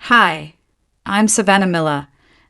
Hi, I'm Savannah Miller,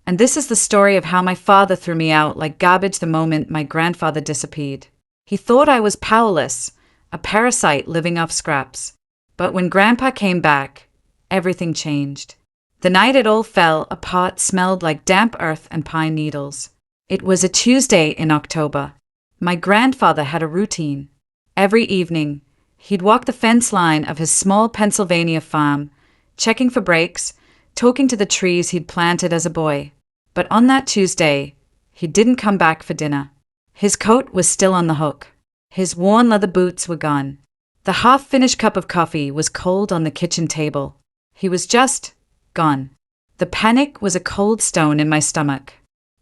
and this is the story of how my father threw me out like garbage the moment my grandfather disappeared. He thought I was powerless, a parasite living off scraps. But when Grandpa came back, everything changed. The night it all fell apart smelled like damp earth and pine needles. It was a Tuesday in October. My grandfather had a routine. Every evening, he'd walk the fence line of his small Pennsylvania farm, checking for breaks, talking to the trees he'd planted as a boy. But on that Tuesday, he didn't come back for dinner. His coat was still on the hook. His worn leather boots were gone. The half-finished cup of coffee was cold on the kitchen table. He was just gone. The panic was a cold stone in my stomach.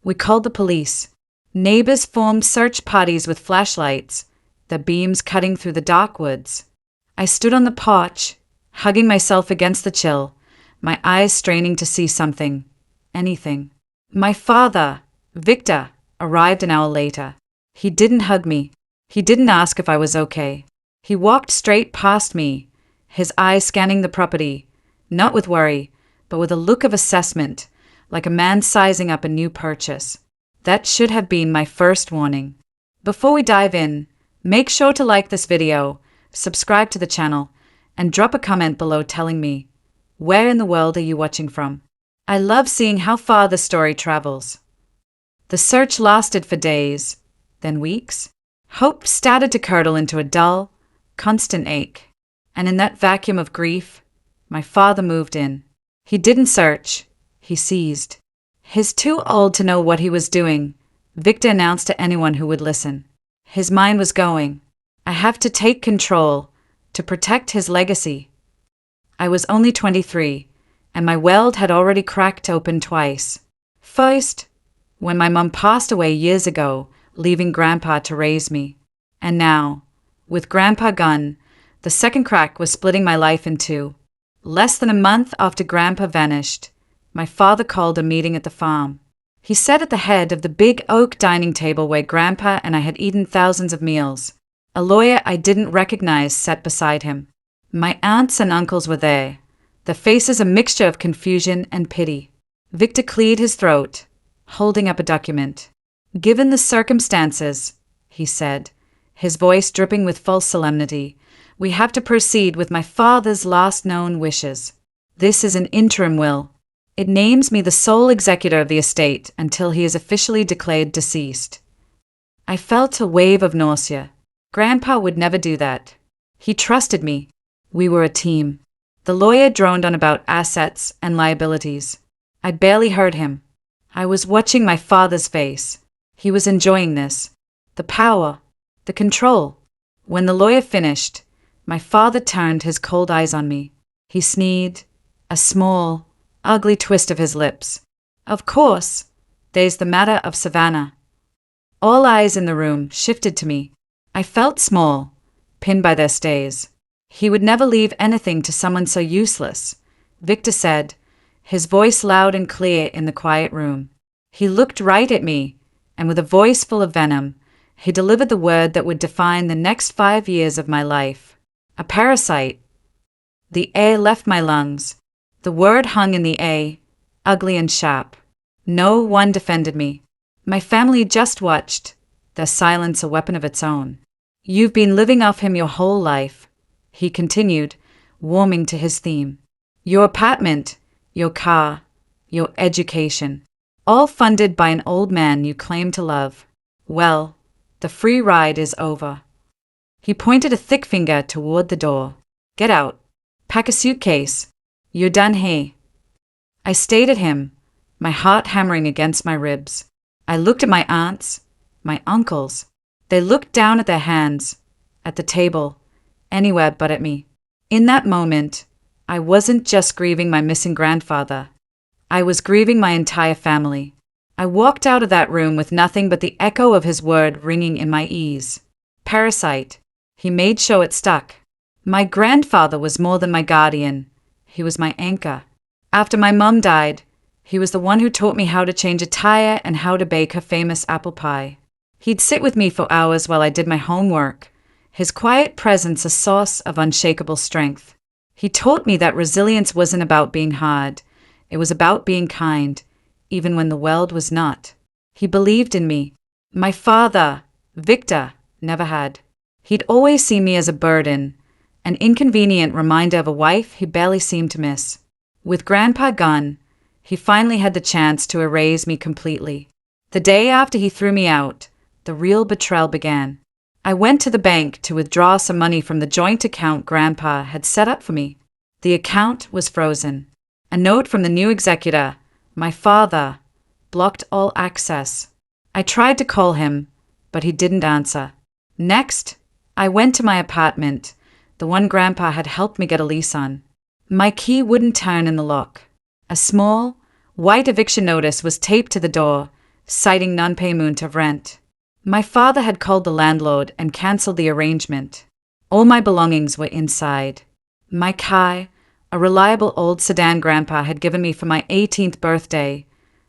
We called the police. Neighbors formed search parties with flashlights, the beams cutting through the dark woods. I stood on the porch, hugging myself against the chill, my eyes straining to see something, anything. My father, Victor, arrived an hour later. He didn't hug me. He didn't ask if I was okay. He walked straight past me, his eyes scanning the property, not with worry, but with a look of assessment, like a man sizing up a new purchase. That should have been my first warning. Before we dive in, make sure to like this video, subscribe to the channel, and drop a comment below telling me, where in the world are you watching from? I love seeing how far the story travels. The search lasted for days, then weeks. Hope started to curdle into a dull, constant ache. And in that vacuum of grief, my father moved in. He didn't search, he seized. He's too old to know what he was doing, Victor announced to anyone who would listen. His mind was going. I have to take control, to protect his legacy. I was only 23, and my world had already cracked open twice. First, when my mom passed away years ago, leaving Grandpa to raise me. And now, with Grandpa gone, the second crack was splitting my life in two. Less than a month after Grandpa vanished, my father called a meeting at the farm. He sat at the head of the big oak dining table where Grandpa and I had eaten thousands of meals. A lawyer I didn't recognize sat beside him. My aunts and uncles were there, their faces a mixture of confusion and pity. Victor cleared his throat, holding up a document. Given the circumstances, he said, his voice dripping with false solemnity, we have to proceed with my father's last known wishes. This is an interim will. It names me the sole executor of the estate until he is officially declared deceased. I felt a wave of nausea. Grandpa would never do that. He trusted me. We were a team. The lawyer droned on about assets and liabilities. I barely heard him. I was watching my father's face. He was enjoying this. The power. The control. When the lawyer finished, my father turned his cold eyes on me. He sneered, a small, ugly twist of his lips. Of course, there's the matter of Savannah. All eyes in the room shifted to me. I felt small, pinned by their stays. He would never leave anything to someone so useless, Victor said, his voice loud and clear in the quiet room. He looked right at me, and with a voice full of venom, he delivered the word that would define the next 5 years of my life. A parasite. The air left my lungs. The word hung in the air, ugly and sharp. No one defended me. My family just watched, their silence a weapon of its own. You've been living off him your whole life, he continued, warming to his theme. Your apartment, your car, your education, all funded by an old man you claim to love. Well, the free ride is over. He pointed a thick finger toward the door. Get out. Pack a suitcase. You're done here. I stared at him, my heart hammering against my ribs. I looked at my aunts, my uncles. They looked down at their hands, at the table, anywhere but at me. In that moment, I wasn't just grieving my missing grandfather. I was grieving my entire family. I walked out of that room with nothing but the echo of his word ringing in my ears. Parasite. He made sure it stuck. My grandfather was more than my guardian. He was my anchor. After my mum died, he was the one who taught me how to change a tire and how to bake her famous apple pie. He'd sit with me for hours while I did my homework, his quiet presence a source of unshakable strength. He taught me that resilience wasn't about being hard, It was about being kind, even when the world was not. He believed in me. My father, Victor, never had. He'd always seen me as a burden, an inconvenient reminder of a wife he barely seemed to miss. With Grandpa gone, he finally had the chance to erase me completely. The day after he threw me out, the real betrayal began. I went to the bank to withdraw some money from the joint account Grandpa had set up for me. The account was frozen. A note from the new executor, my father, blocked all access. I tried to call him, but he didn't answer. Next, I went to my apartment, the one Grandpa had helped me get a lease on. My key wouldn't turn in the lock. A small, white eviction notice was taped to the door, citing non-payment of rent. My father had called the landlord and cancelled the arrangement. All my belongings were inside. My car, a reliable old sedan Grandpa had given me for my 18th birthday,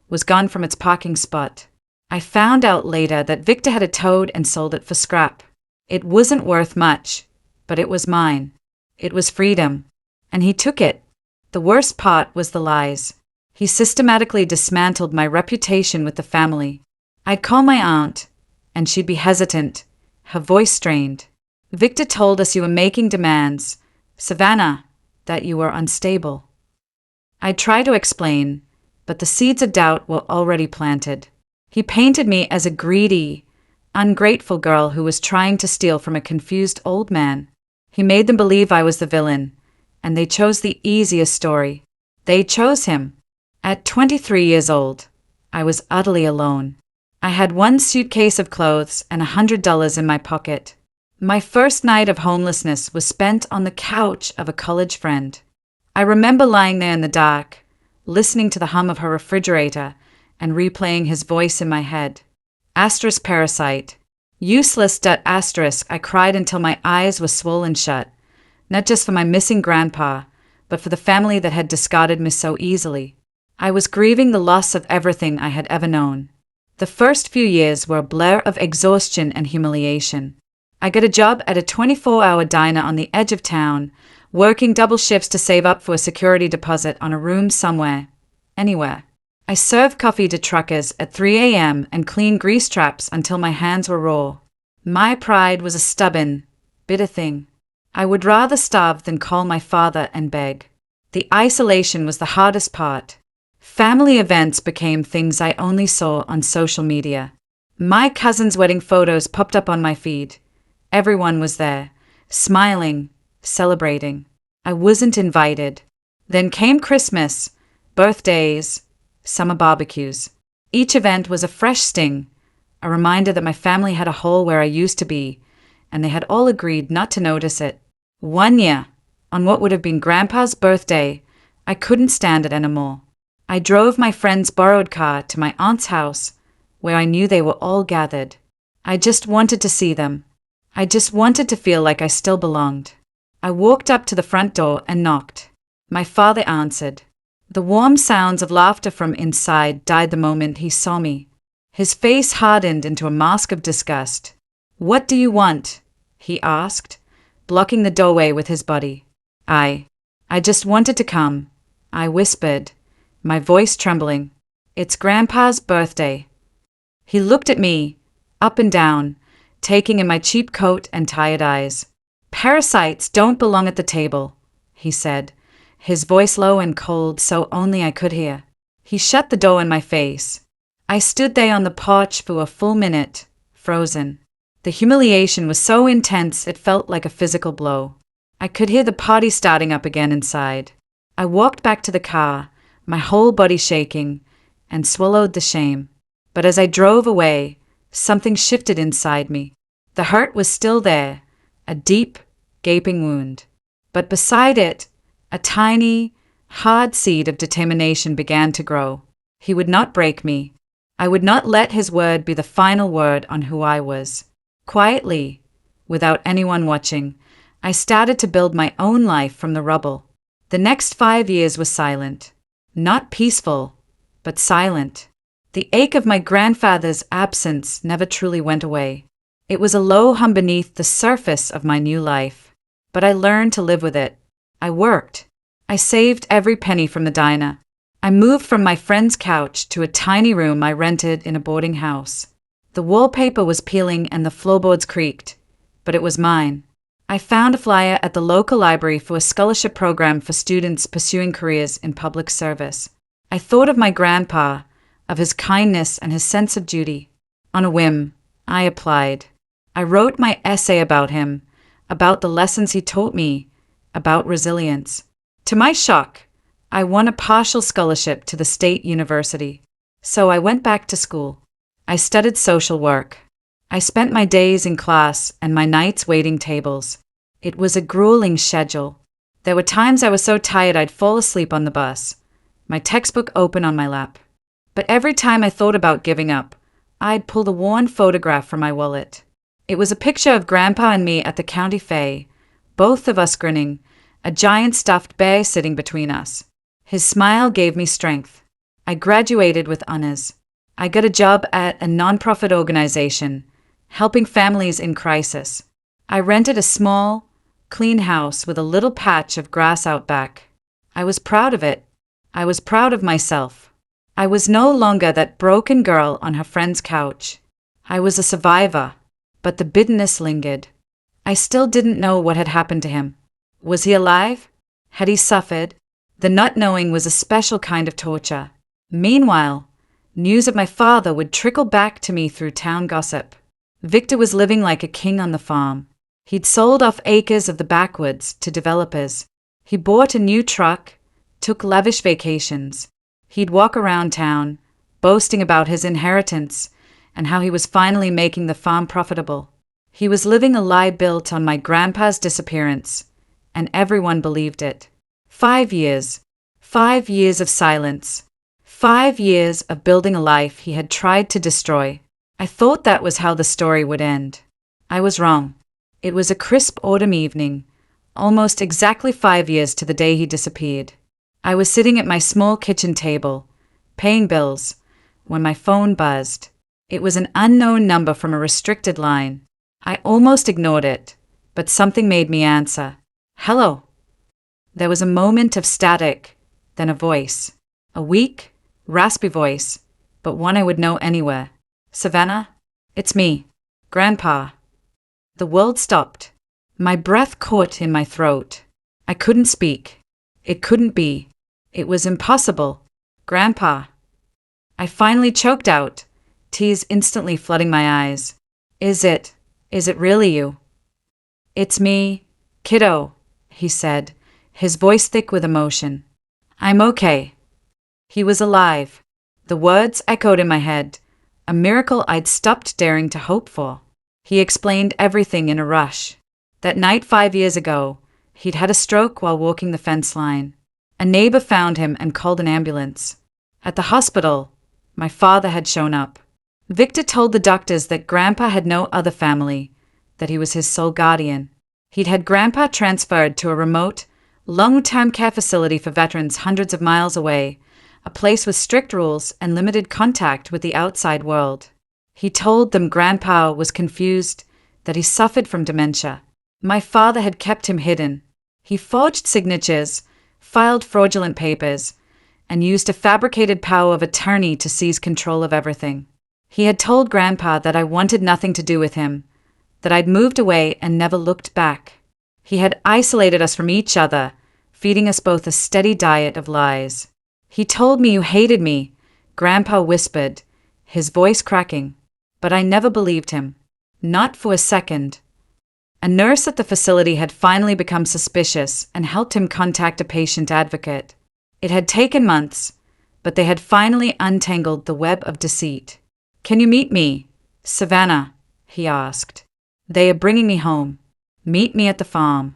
was gone from its parking spot. I found out later that Victor had it towed and sold it for scrap. It wasn't worth much, but it was mine. It was freedom. And he took it. The worst part was the lies. He systematically dismantled my reputation with the family. I'd call my aunt, and she'd be hesitant, her voice strained. Victor told us you were making demands. Savannah, that you were unstable. I'd try to explain, but the seeds of doubt were already planted. He painted me as a greedy, ungrateful girl who was trying to steal from a confused old man. He made them believe I was the villain, and they chose the easiest story. They chose him. At 23 years old, I was utterly alone. I had one suitcase of clothes and $100 in my pocket. My first night of homelessness was spent on the couch of a college friend. I remember lying there in the dark, listening to the hum of her refrigerator and replaying his voice in my head. Asterisk Parasite. Useless. Asterisk. I cried until my eyes were swollen shut, not just for my missing grandpa, but for the family that had discarded me so easily. I was grieving the loss of everything I had ever known. The first few years were a blur of exhaustion and humiliation. I got a job at a 24-hour diner on the edge of town, working double shifts to save up for a security deposit on a room somewhere, anywhere. I served coffee to truckers at 3 a.m. and cleaned grease traps until my hands were raw. My pride was a stubborn, bitter thing. I would rather starve than call my father and beg. The isolation was the hardest part. Family events became things I only saw on social media. My cousin's wedding photos popped up on my feed. Everyone was there, smiling, celebrating. I wasn't invited. Then came Christmas, birthdays, summer barbecues. Each event was a fresh sting, a reminder that my family had a hole where I used to be, and they had all agreed not to notice it. One year, on what would have been Grandpa's birthday, I couldn't stand it anymore. I drove my friend's borrowed car to my aunt's house, where I knew they were all gathered. I just wanted to see them. I just wanted to feel like I still belonged. I walked up to the front door and knocked. My father answered. The warm sounds of laughter from inside died the moment he saw me. His face hardened into a mask of disgust. "What do you want?" he asked, blocking the doorway with his body. I just wanted to come," I whispered, my voice trembling. "It's Grandpa's birthday." He looked at me, up and down, taking in my cheap coat and tired eyes. "Parasites don't belong at the table," he said, his voice low and cold so only I could hear. He shut the door in my face. I stood there on the porch for a full minute, frozen. The humiliation was so intense it felt like a physical blow. I could hear the party starting up again inside. I walked back to the car, my whole body shaking, and swallowed the shame. But as I drove away, something shifted inside me. The hurt was still there, a deep, gaping wound. But beside it, a tiny, hard seed of determination began to grow. He would not break me. I would not let his word be the final word on who I was. Quietly, without anyone watching, I started to build my own life from the rubble. The next 5 years were silent. Not peaceful, but silent. The ache of my grandfather's absence never truly went away. It was a low hum beneath the surface of my new life. But I learned to live with it. I worked. I saved every penny from the diner. I moved from my friend's couch to a tiny room I rented in a boarding house. The wallpaper was peeling and the floorboards creaked, but it was mine. I found a flyer at the local library for a scholarship program for students pursuing careers in public service. I thought of my grandpa, of his kindness and his sense of duty. On a whim, I applied. I wrote my essay about him, about the lessons he taught me, about resilience. To my shock, I won a partial scholarship to the state university. So I went back to school. I studied social work. I spent my days in class and my nights waiting tables. It was a grueling schedule. There were times I was so tired I'd fall asleep on the bus, my textbook open on my lap. But every time I thought about giving up, I'd pull the worn photograph from my wallet. It was a picture of Grandpa and me at the county fair, both of us grinning, a giant stuffed bear sitting between us. His smile gave me strength. I graduated with honors. I got a job at a nonprofit organization, helping families in crisis. I rented a small, clean house with a little patch of grass out back. I was proud of it. I was proud of myself. I was no longer that broken girl on her friend's couch. I was a survivor, but the bitterness lingered. I still didn't know what had happened to him. Was he alive? Had he suffered? The not knowing was a special kind of torture. Meanwhile, news of my father would trickle back to me through town gossip. Victor was living like a king on the farm. He'd sold off acres of the backwoods to developers. He bought a new truck, took lavish vacations. He'd walk around town, boasting about his inheritance and how he was finally making the farm profitable. He was living a lie built on my grandpa's disappearance, and everyone believed it. 5 years. 5 years of silence. 5 years of building a life he had tried to destroy. I thought that was how the story would end. I was wrong. It was a crisp autumn evening, almost exactly 5 years to the day he disappeared. I was sitting at my small kitchen table, paying bills, when my phone buzzed. It was an unknown number from a restricted line. I almost ignored it, but something made me answer. Hello. There was a moment of static, then a voice. A weak, raspy voice, but one I would know anywhere. Savannah? It's me, Grandpa. The world stopped. My breath caught in my throat. I couldn't speak. It couldn't be. It was impossible. Grandpa. I finally choked out, tears instantly flooding my eyes. Is it really you? It's me, kiddo, he said, his voice thick with emotion. I'm okay. He was alive. The words echoed in my head, a miracle I'd stopped daring to hope for. He explained everything in a rush. That night 5 years ago, he'd had a stroke while walking the fence line. A neighbor found him and called an ambulance. At the hospital, my father had shown up. Victor told the doctors that Grandpa had no other family, that he was his sole guardian. He'd had Grandpa transferred to a remote, long-term care facility for veterans hundreds of miles away, a place with strict rules and limited contact with the outside world. He told them Grandpa was confused, that he suffered from dementia. My father had kept him hidden. He forged signatures, filed fraudulent papers, and used a fabricated power of attorney to seize control of everything. He had told Grandpa that I wanted nothing to do with him, that I'd moved away and never looked back. He had isolated us from each other, feeding us both a steady diet of lies. He told me you hated me, Grandpa whispered, his voice cracking, but I never believed him. Not for a second. A nurse at the facility had finally become suspicious and helped him contact a patient advocate. It had taken months, but they had finally untangled the web of deceit. Can you meet me, Savannah? He asked. They are bringing me home. Meet me at the farm.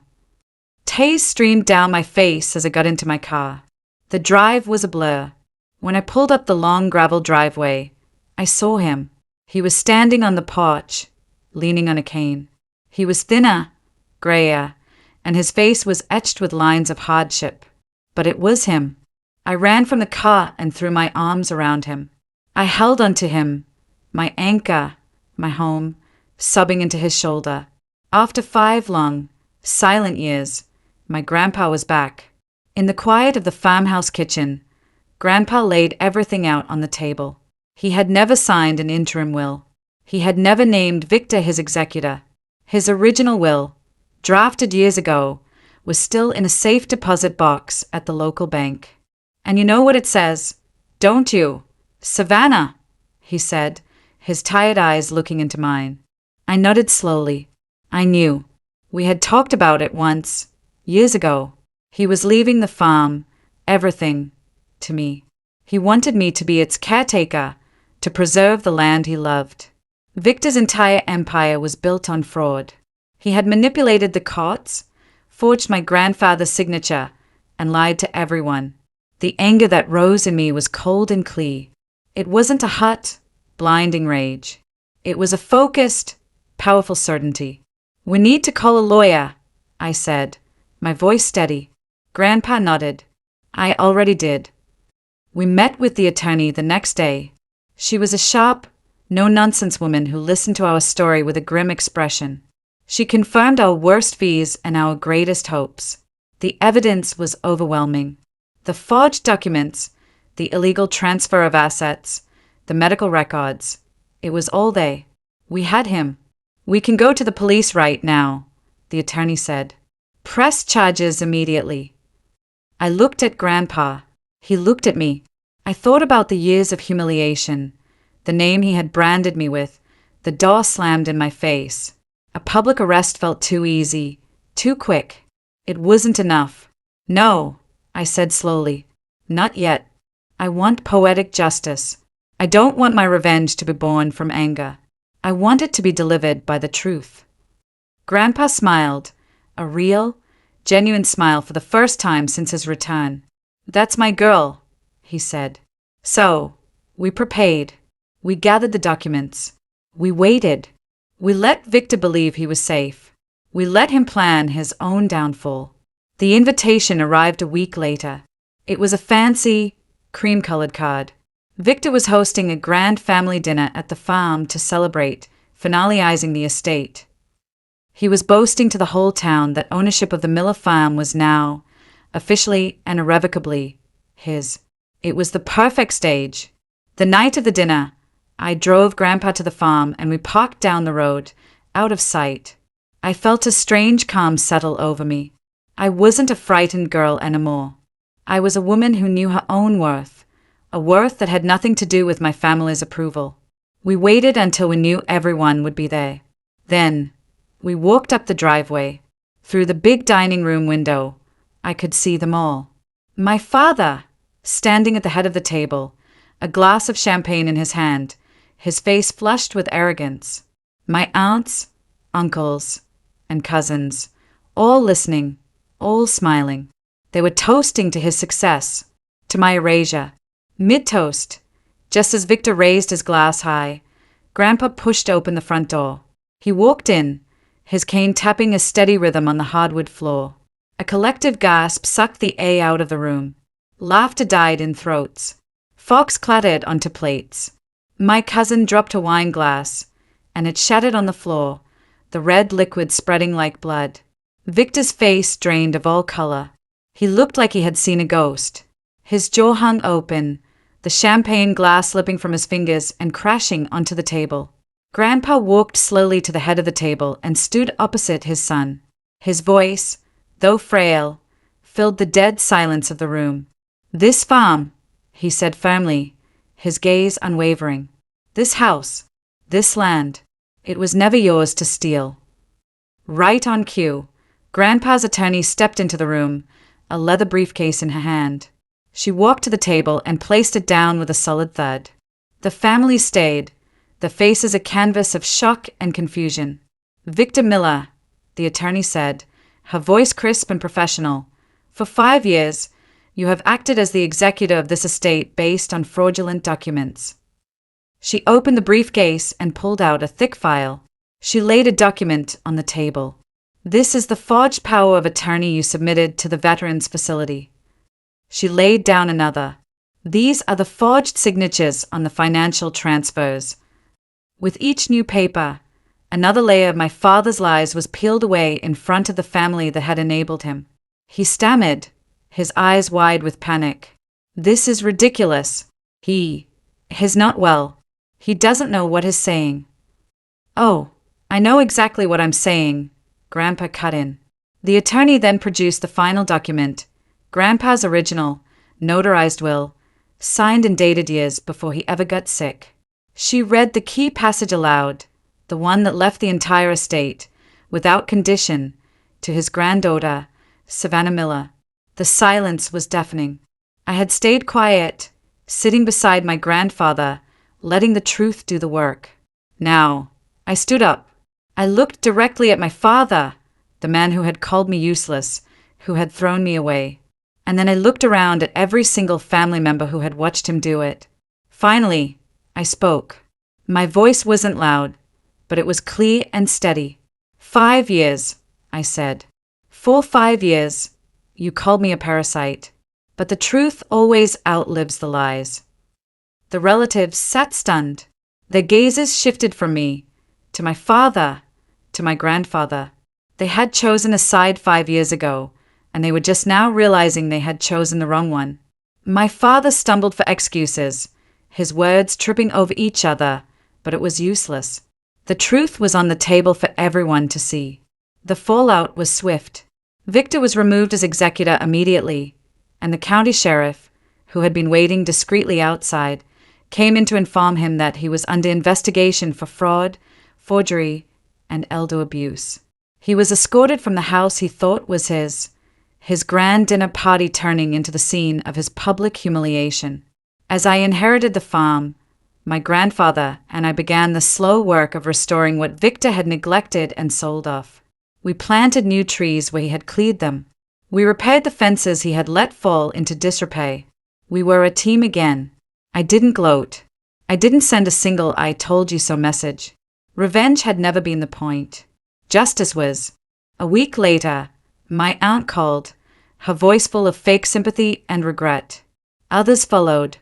Tears streamed down my face as I got into my car. The drive was a blur. When I pulled up the long gravel driveway, I saw him. He was standing on the porch, leaning on a cane. He was thinner, grayer, and his face was etched with lines of hardship. But it was him. I ran from the car and threw my arms around him. I held onto him, my anchor, my home, sobbing into his shoulder. After 5 long, silent years, my grandpa was back. In the quiet of the farmhouse kitchen, Grandpa laid everything out on the table. He had never signed an interim will. He had never named Victor his executor. His original will, drafted years ago, was still in a safe deposit box at the local bank. "And you know what it says, don't you, Savannah?" he said, his tired eyes looking into mine. I nodded slowly. I knew. We had talked about it once, years ago. He was leaving the farm, everything, to me. He wanted me to be its caretaker, to preserve the land he loved. Victor's entire empire was built on fraud. He had manipulated the courts, forged my grandfather's signature, and lied to everyone. The anger that rose in me was cold and clear. It wasn't a hot, blinding rage. It was a focused, powerful certainty. "We need to call a lawyer," I said, my voice steady. Grandpa nodded. "I already did." We met with the attorney the next day. She was a sharp, no-nonsense woman who listened to our story with a grim expression. She confirmed our worst fears and our greatest hopes. The evidence was overwhelming. The forged documents, the illegal transfer of assets, the medical records. It was all there. We had him. "We can go to the police right now," the attorney said. "Press charges immediately." I looked at Grandpa. He looked at me. I thought about the years of humiliation, the name he had branded me with, the door slammed in my face. A public arrest felt too easy, too quick. It wasn't enough. "No," I said slowly. "Not yet. I want poetic justice. I don't want my revenge to be born from anger. I want it to be delivered by the truth." Grandpa smiled, a real, genuine smile for the first time since his return. "That's my girl," he said. So, we prepared. We gathered the documents. We waited. We let Victor believe he was safe. We let him plan his own downfall. The invitation arrived a week later. It was a fancy, cream-colored card. Victor was hosting a grand family dinner at the farm to celebrate, finalizing the estate. He was boasting to the whole town that ownership of the Miller farm was now, officially and irrevocably, his. It was the perfect stage. The night of the dinner, I drove Grandpa to the farm and we parked down the road, out of sight. I felt a strange calm settle over me. I wasn't a frightened girl anymore. I was a woman who knew her own worth, a worth that had nothing to do with my family's approval. We waited until we knew everyone would be there. Then, we walked up the driveway. Through the big dining room window, I could see them all. My father, standing at the head of the table, a glass of champagne in his hand, his face flushed with arrogance. My aunts, uncles, and cousins, all listening, all smiling. They were toasting to his success, to my erasure. Mid-toast, just as Victor raised his glass high, Grandpa pushed open the front door. He walked in, his cane tapping a steady rhythm on the hardwood floor. A collective gasp sucked the air out of the room. Laughter died in throats. Forks clattered onto plates. My cousin dropped a wine glass, and it shattered on the floor, the red liquid spreading like blood. Victor's face drained of all color. He looked like he had seen a ghost. His jaw hung open, the champagne glass slipping from his fingers and crashing onto the table. Grandpa walked slowly to the head of the table and stood opposite his son. His voice, though frail, filled the dead silence of the room. "This farm," he said firmly, his gaze unwavering. "This house, this land, it was never yours to steal." Right on cue, Grandpa's attorney stepped into the room, a leather briefcase in her hand. She walked to the table and placed it down with a solid thud. The family stayed, their faces a canvas of shock and confusion. "Victor Miller," the attorney said, her voice crisp and professional, "for 5 years, you have acted as the executor of this estate based on fraudulent documents." She opened the briefcase and pulled out a thick file. She laid a document on the table. "This is the forged power of attorney you submitted to the Veterans Facility." She laid down another. "These are the forged signatures on the financial transfers." With each new paper, another layer of my father's lies was peeled away in front of the family that had enabled him. He stammered, his eyes wide with panic. This is ridiculous. He's not well. He doesn't know what he's saying. Oh, I know exactly what I'm saying, Grandpa cut in. The attorney then produced the final document, Grandpa's original, notarized will, signed and dated years before he ever got sick. She read the key passage aloud, the one that left the entire estate, without condition, to his granddaughter, Savannah Miller. The silence was deafening. I had stayed quiet, sitting beside my grandfather, letting the truth do the work. Now, I stood up. I looked directly at my father, the man who had called me useless, who had thrown me away. And then I looked around at every single family member who had watched him do it. Finally, I spoke. My voice wasn't loud, but it was clear and steady. 5 years, I said. For 5 years, you called me a parasite. But the truth always outlives the lies. The relatives sat stunned. Their gazes shifted from me, to my father, to my grandfather. They had chosen a side 5 years ago, and they were just now realizing they had chosen the wrong one. My father stumbled for excuses, his words tripping over each other, but it was useless. The truth was on the table for everyone to see. The fallout was swift. Victor was removed as executor immediately, and the county sheriff, who had been waiting discreetly outside, came in to inform him that he was under investigation for fraud, forgery, and elder abuse. He was escorted from the house he thought was his grand dinner party turning into the scene of his public humiliation. As I inherited the farm, my grandfather and I began the slow work of restoring what Victor had neglected and sold off. We planted new trees where he had cleared them. We repaired the fences he had let fall into disrepair. We were a team again. I didn't gloat. I didn't send a single "I told you so" message. Revenge had never been the point. Justice was. A week later, my aunt called, her voice full of fake sympathy and regret. Others followed,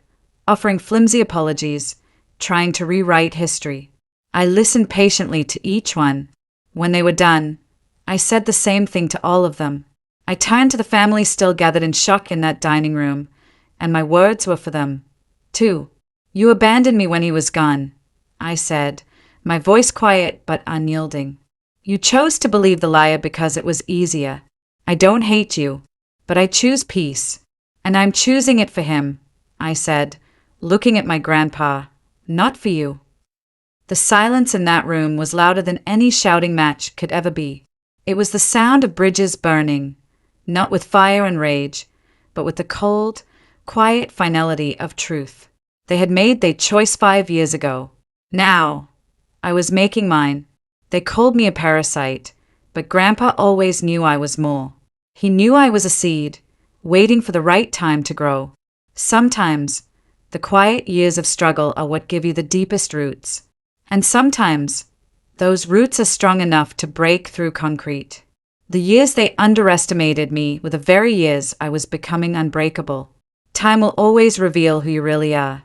offering flimsy apologies, trying to rewrite history. I listened patiently to each one. When they were done, I said the same thing to all of them. I turned to the family still gathered in shock in that dining room, and my words were for them, too. You abandoned me when he was gone, I said, my voice quiet but unyielding. You chose to believe the liar because it was easier. I don't hate you, but I choose peace, and I'm choosing it for him, I said, looking at my grandpa, not for you. The silence in that room was louder than any shouting match could ever be. It was the sound of bridges burning, not with fire and rage, but with the cold, quiet finality of truth. They had made their choice 5 years ago. Now, I was making mine. They called me a parasite, but Grandpa always knew I was more. He knew I was a seed, waiting for the right time to grow. Sometimes, the quiet years of struggle are what give you the deepest roots. And sometimes, those roots are strong enough to break through concrete. The years they underestimated me were the very years I was becoming unbreakable. Time will always reveal who you really are.